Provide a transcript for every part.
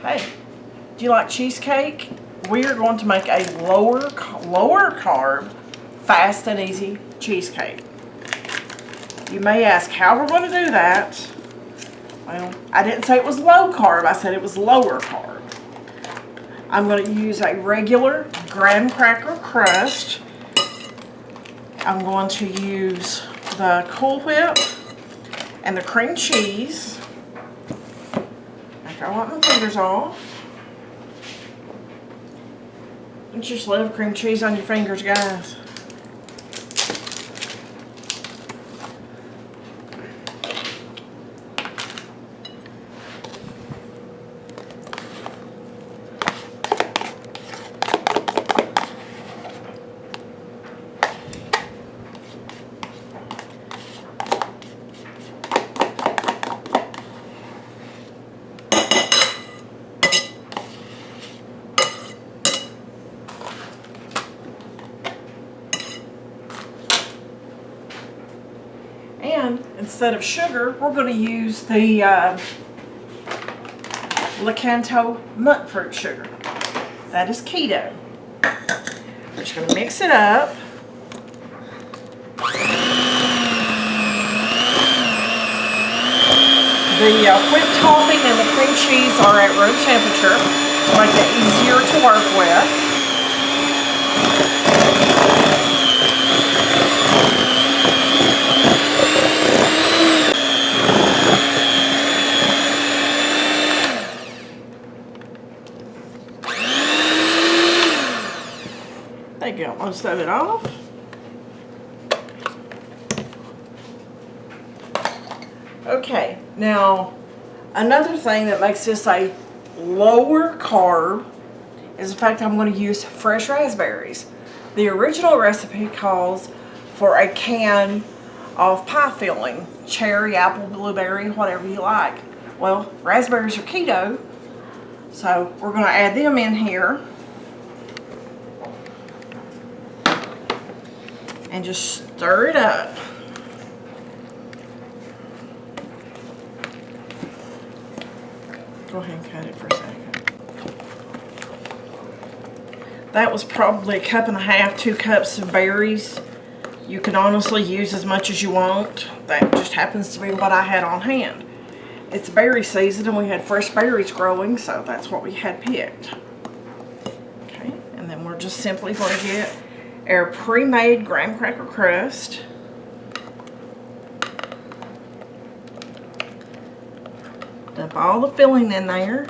Hey, do you like cheesecake? We are going to make a lower carb, fast and easy cheesecake. You may ask how we're going to do that. Well, I didn't say it was low carb, I said it was lower carb. I'm going to use a regular graham cracker crust. I'm going to use the Cool Whip and the cream cheese. After I wipe my fingers off. Don't you just love cream cheese on your fingers, guys? And instead of sugar, we're going to use the KETO monkfruit sugar. That is keto. We're just going to mix it up. The whipped topping and the cream cheese are at room temperature to make it easier to work with. There you go, most of it off. Okay, now another thing that makes this a lower carb is the fact I'm going to use fresh raspberries. The original recipe calls for a can of pie filling, cherry, apple, blueberry, whatever you like. Well, raspberries are keto, so we're going to add them in here. And just stir it up. Go ahead and cut it for a second. That was probably 1.5 cups, 2 cups of berries. You can honestly use as much as you want. That just happens to be what I had on hand. It's berry season and we had fresh berries growing, so that's what we had picked. Okay, and then we're just simply going to get our pre-made graham cracker crust. Dump all the filling in there.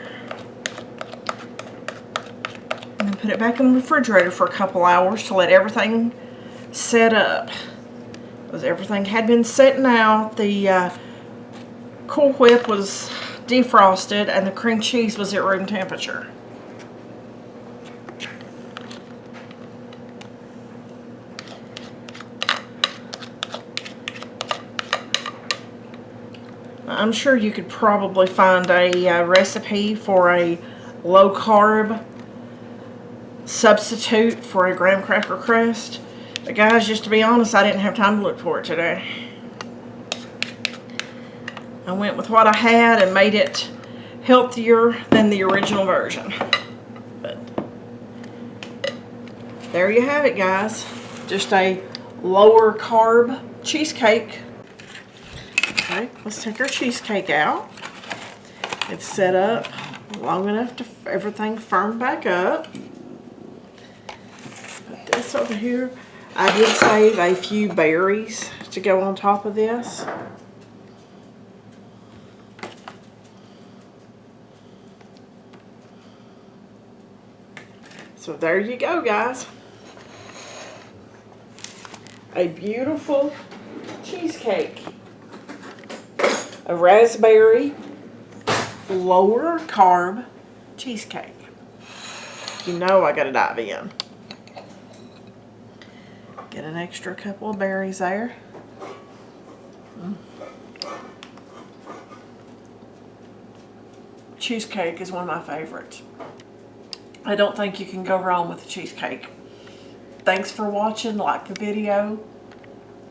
And then put it back in the refrigerator for a couple hours to let everything set up. Because everything had been setting out. The Cool Whip was defrosted and the cream cheese was at room temperature. I'm sure you could probably find a recipe for a low carb substitute for a graham cracker crust. But guys, just to be honest, I didn't have time to look for it today. I went with what I had and made it healthier than the original version. But there you have it, guys. Just a lower carb cheesecake. Okay, let's take our cheesecake out. It's set up long enough to everything firm back up. Put this over here. I did save a few berries to go on top of this. So there you go, guys. A beautiful cheesecake. A raspberry, lower carb cheesecake. You know I gotta dive in. Get an extra couple of berries there. Cheesecake is one of my favorites. I don't think you can go wrong with a cheesecake. Thanks for watching. Like the video,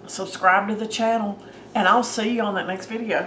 subscribe to the channel, and I'll see you on that next video.